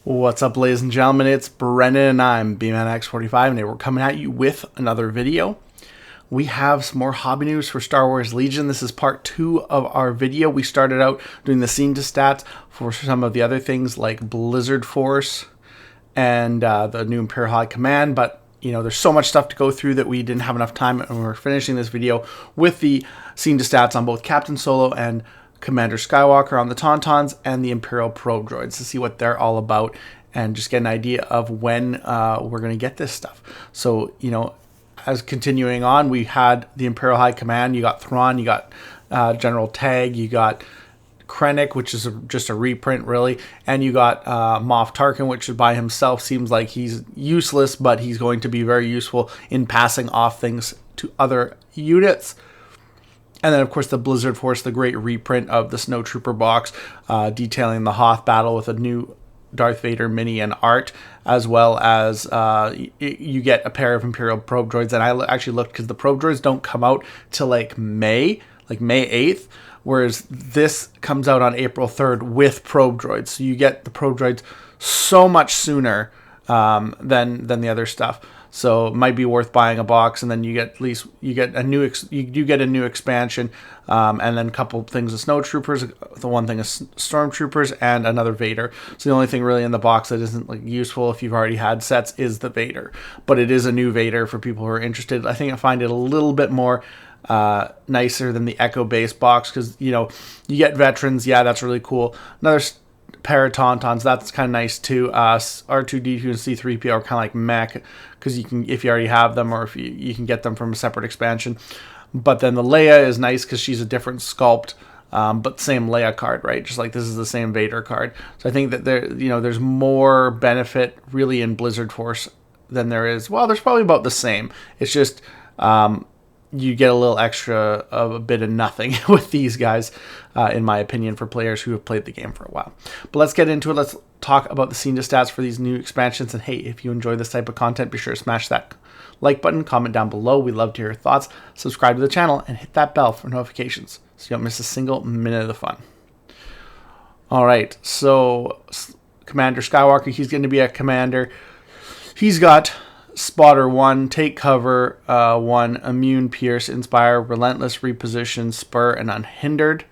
What's up, ladies and gentlemen? It's Brennan and I'm BManX45 and today we're coming at you with another video. We have some more hobby news for Star Wars Legion. This is part 2 of our video. We started out doing the scene to stats for some of the other things like Blizzard Force and the new Imperial High Command, but you know, there's so much stuff to go through that we didn't have enough time, and we're finishing this video with the scene to stats on both Captain Solo and Commander Skywalker on the Tauntauns and the Imperial Probe Droids to see what they're all about and just get an idea of when we're going to get this stuff. So, you know, as continuing on, we had the Imperial High Command. You got Thrawn, you got General Tag, you got Krennic, which is just a reprint, really, and you got Moff Tarkin, which by himself seems like he's useless, but he's going to be very useful in passing off things to other units. And then, of course, the Blizzard Force, the great reprint of the Snowtrooper box, detailing the Hoth battle with a new Darth Vader mini and art, as well as you get a pair of Imperial Probe Droids. And I actually looked because the Probe Droids don't come out till like May 8th, whereas this comes out on April 3rd with Probe Droids. So you get the Probe Droids so much sooner than the other stuff. So it might be worth buying a box, and then you get a new expansion, and then a couple things of Snowtroopers, the one thing of Stormtroopers, and another Vader. So the only thing really in the box that isn't like useful if you've already had sets is the Vader, but it is a new Vader for people who are interested. I think I find it a little bit more nicer than the Echo base box because you know you get veterans. Yeah, that's really cool. Another pair of Tauntauns, that's kind of nice too. R2D2 and C3PO are kind of like mech because you can, if you already have them, or if you can get them from a separate expansion. But then the Leia is nice because she's a different sculpt, but same Leia card, right? Just like this is the same Vader card. So I think that there's more benefit really in Blizzard Force than there is. Well, there's probably about the same. It's just you get a little extra of a bit of nothing with these guys, in my opinion, for players who have played the game for a while. But let's get into it. Let's talk about the scene to stats for these new expansions. And hey, if you enjoy this type of content, be sure to smash that like button, comment down below. We'd love to hear your thoughts. Subscribe to the channel and hit that bell for notifications so you don't miss a single minute of the fun. All right, so Commander Skywalker, he's going to be a commander. He's got Spotter 1, Take Cover 1, Immune, Pierce, Inspire, Relentless, Reposition, Spur, and Unhindered.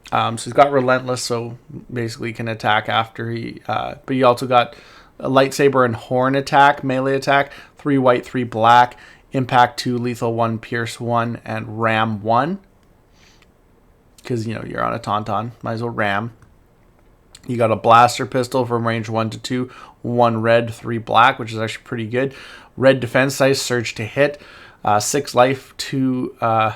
So he's got Relentless, so basically he can attack after he... but he also got a Lightsaber and Horn attack, melee attack, 3 white, 3 black, Impact 2, Lethal 1, Pierce 1, and Ram 1. Because, you know, you're on a Tauntaun, might as well ram. You got a blaster pistol from range 1 to 2, 1 red, 3 black, which is actually pretty good. Red defense dice, surge to hit, 6 life, 2, 6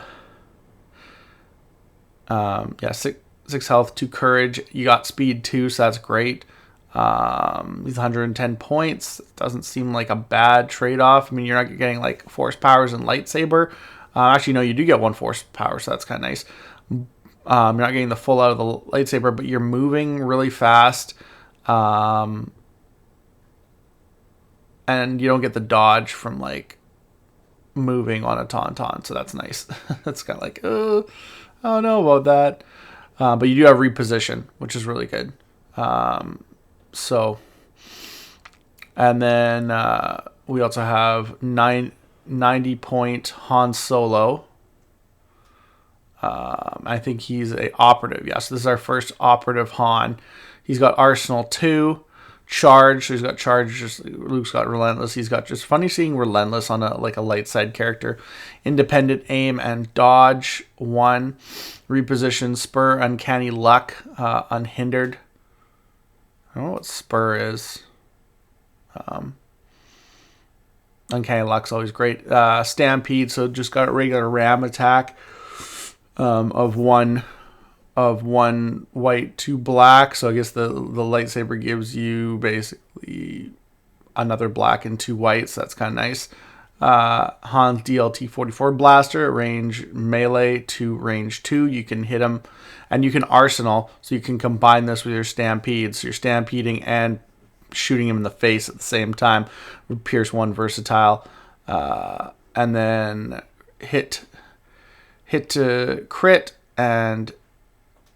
health, 2 courage. You got speed 2, so that's great. He's 110 points. Doesn't seem like a bad trade-off. I mean, you're not getting like force powers and lightsaber. Actually, no, you do get 1 force power, so that's kind of nice. You're not getting the full out of the lightsaber, but you're moving really fast. And you don't get the dodge from like moving on a Tauntaun, so that's nice. That's kind of like, I don't know about that. But you do have reposition, which is really good. And then we also have 90-point Han Solo. I think he's a operative. Yeah, so this is our first operative Han. He's got Arsenal 2, Charge. So he's got Charge. Luke's got Relentless. He's got just funny seeing Relentless on a light side character. Independent Aim and Dodge 1. Reposition, Spur, Uncanny Luck, Unhindered. I don't know what Spur is. Uncanny Luck's always great. Stampede, so just got a regular ram attack. Of one white, 2 black. So I guess the lightsaber gives you basically another black and 2 whites. So that's kind of nice. Han's DLT 44 blaster, range melee to range 2. You can hit him, and you can arsenal. So you can combine this with your stampede. So you're stampeding and shooting him in the face at the same time. Pierce 1 versatile, and then hit to crit and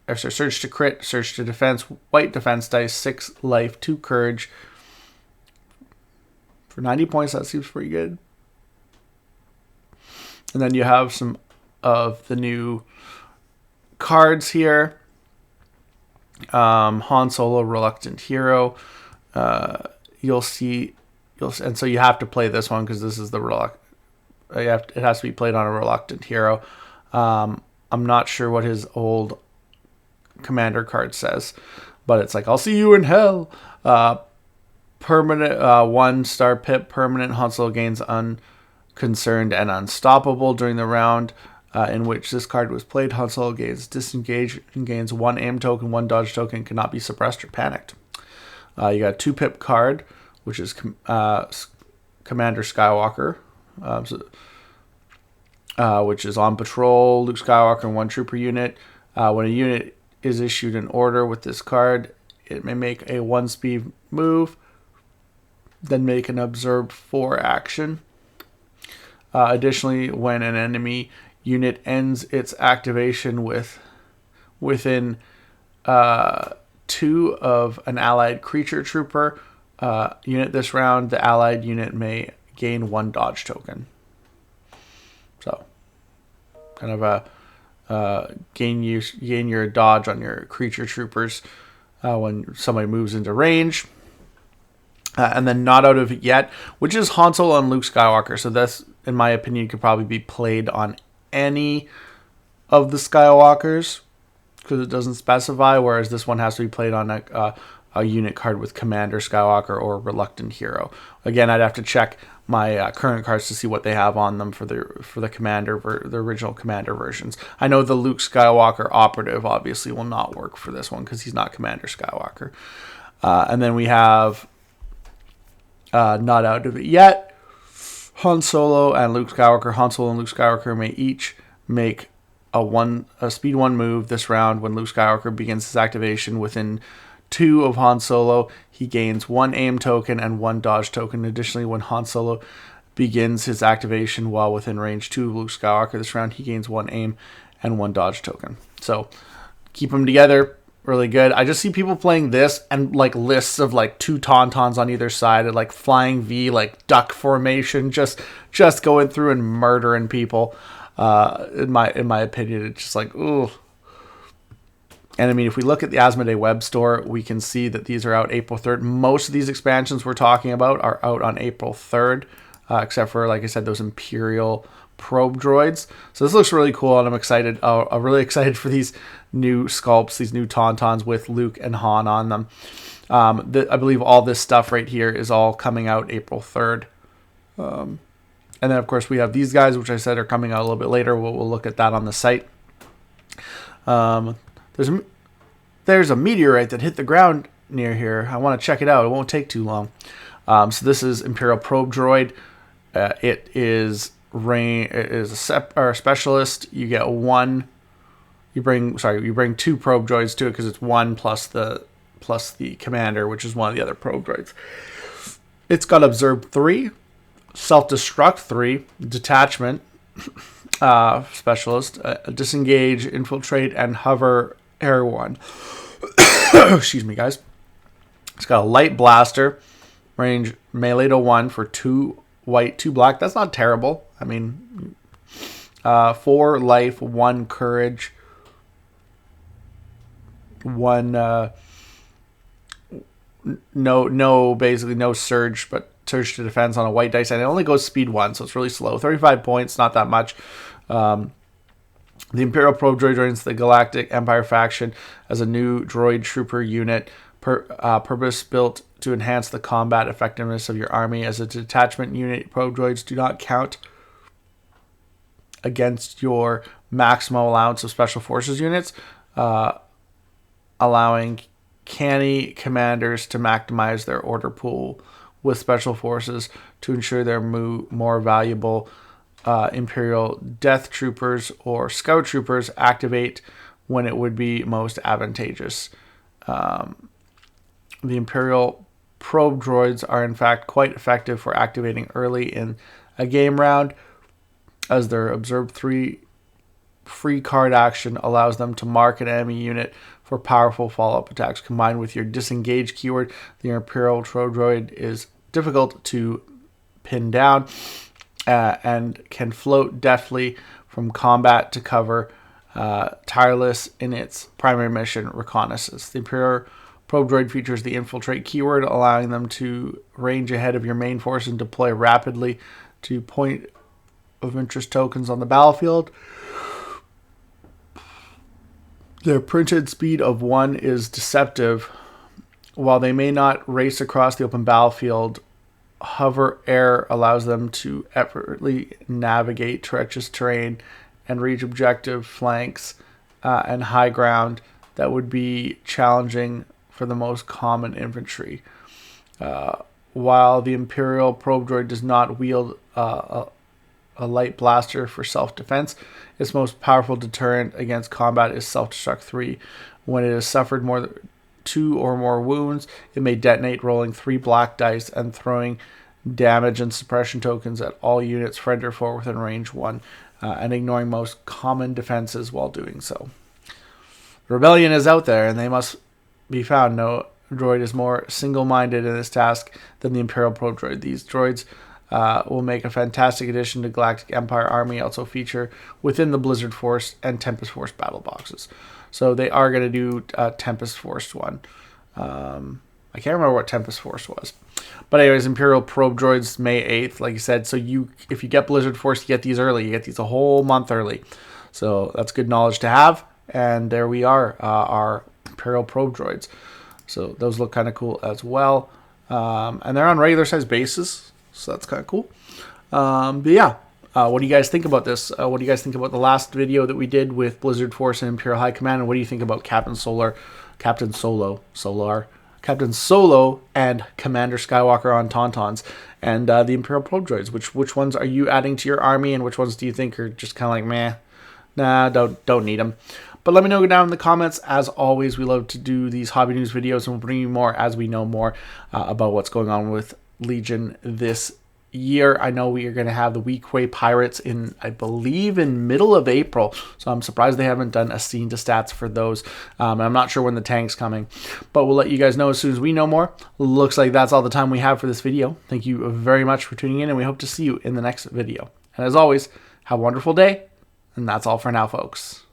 or sorry, surge to crit, surge to defense, white defense dice, 6 life, 2 courage. For 90 points, that seems pretty good. And then you have some of the new cards here. Han Solo, Reluctant Hero. You'll see, and so you have to play this one because this is the it has to be played on a Reluctant Hero. I'm not sure what his old commander card says, but it's like, I'll see you in hell. Permanent 1-star pip, permanent. Han Solo gains unconcerned and unstoppable during the round in which this card was played. Han Solo gains disengage and gains 1 aim token, 1 dodge token, cannot be suppressed or panicked. You got a 2-pip card, which is Commander Skywalker, which is on patrol, Luke Skywalker, and 1 trooper unit. When a unit is issued an order with this card, it may make a 1-speed move, then make an observed 4 action. Additionally, when an enemy unit ends its activation within 2 of an allied creature trooper unit this round, the allied unit may gain 1 dodge token. So, kind of a gain your dodge on your creature troopers when somebody moves into range. And then not out of it yet, which is Han Solo and Luke Skywalker. So this, in my opinion, could probably be played on any of the Skywalkers because it doesn't specify, whereas this one has to be played on a unit card with Commander Skywalker or Reluctant Hero. Again, I'd have to check my current cards to see what they have on them for the Commander, the original Commander versions. I know the Luke Skywalker Operative obviously will not work for this one because he's not Commander Skywalker. And then we have not out of it yet, Han Solo and Luke Skywalker. Han Solo and Luke Skywalker may each make a speed 1 move this round. When Luke Skywalker begins his activation within 2 of Han Solo, he gains 1 aim token and 1 dodge token. Additionally, when Han Solo begins his activation while within range 2 of Luke Skywalker this round, he gains 1 aim and 1 dodge token. So keep them together. Really good. I just see people playing this and like lists of like 2 Tauntauns on either side and like flying V, like duck formation, just going through and murdering people. In my opinion, it's just like, ooh. And I mean, if we look at the Asmodee web store, we can see that these are out April 3rd. Most of these expansions we're talking about are out on April 3rd, except for, like I said, those Imperial Probe Droids. So this looks really cool, and I'm excited. I'm really excited for these new sculpts, these new Tauntauns with Luke and Han on them. I believe all this stuff right here is all coming out April 3rd. And then, of course, we have these guys, which I said are coming out a little bit later. We'll look at that on the site. There's a meteorite that hit the ground near here. I want to check it out. It won't take too long. So this is Imperial Probe Droid. It is a specialist. You get 1. You bring 2 probe droids to it because it's 1 plus the commander, which is one of the other probe droids. It's got observe 3, self-destruct 3, detachment specialist, disengage, infiltrate, and hover air 1. Excuse me, guys. It's got a light blaster, range melee to 1 for 2 white, 2 black. That's not terrible. I mean, 4 life, 1 courage, 1 basically no surge, but surge to defense on a white dice, and it only goes speed 1, so it's really slow. 35 points, not that much. The Imperial Probe Droid joins the Galactic Empire faction as a new droid trooper unit, purpose-built to enhance the combat effectiveness of your army. As a detachment unit, probe droids do not count against your maximum allowance of special forces units, allowing canny commanders to maximize their order pool with special forces to ensure they're more valuable. Imperial Death Troopers or Scout Troopers activate when it would be most advantageous. The Imperial Probe Droids are in fact quite effective for activating early in a game round, as their Observe 3 free card action allows them to mark an enemy unit for powerful follow-up attacks. Combined with your disengage keyword, the Imperial Probe Droid is difficult to pin down and can float deftly from combat to cover, tireless in its primary mission, reconnaissance. The Imperial Probe Droid features the infiltrate keyword, allowing them to range ahead of your main force and deploy rapidly to point of interest tokens on the battlefield. Their printed speed of 1 is deceptive. While they may not race across the open battlefield, hover air allows them to effortlessly navigate treacherous terrain and reach objective flanks and high ground that would be challenging for the most common infantry. While the Imperial Probe Droid does not wield a light blaster for self-defense, its most powerful deterrent against combat is self-destruct 3. When it has suffered more than 2 or more wounds, it may detonate, rolling 3 black dice and throwing damage and suppression tokens at all units, friend or foe, within range 1, and ignoring most common defenses while doing so. Rebellion is out there, and they must be found. No droid is more single-minded in this task than the Imperial Probe Droid. These droids will make a fantastic addition to Galactic Empire Army, also feature within the Blizzard Force and Tempest Force battle boxes. So they are going to do a Tempest Force one. I can't remember what Tempest Force was. But anyways, Imperial Probe Droids, May 8th, like I said. So if you get Blizzard Force, you get these early. You get these a whole month early. So that's good knowledge to have. And there we are, our Imperial Probe Droids. So those look kind of cool as well. And they're on regular size bases. So that's kind of cool. But yeah, what do you guys think about this? What do you guys think about the last video that we did with Blizzard Force and Imperial High Command? And what do you think about Captain Solo, and Commander Skywalker on Tauntauns and the Imperial Probe Droids? Which ones are you adding to your army, and which ones do you think are just kind of like meh? Nah, don't need them. But let me know down in the comments. As always, we love to do these hobby news videos, and we'll bring you more as we know more about what's going on with Legion this year. I know we are going to have the Weequay Pirates in, I believe, in middle of April. So I'm surprised they haven't done a scene to stats for those. And I'm not sure when the tank's coming, but we'll let you guys know as soon as we know more. Looks like that's all the time we have for this video. Thank you very much for tuning in, and we hope to see you in the next video. And as always, have a wonderful day. And that's all for now, folks.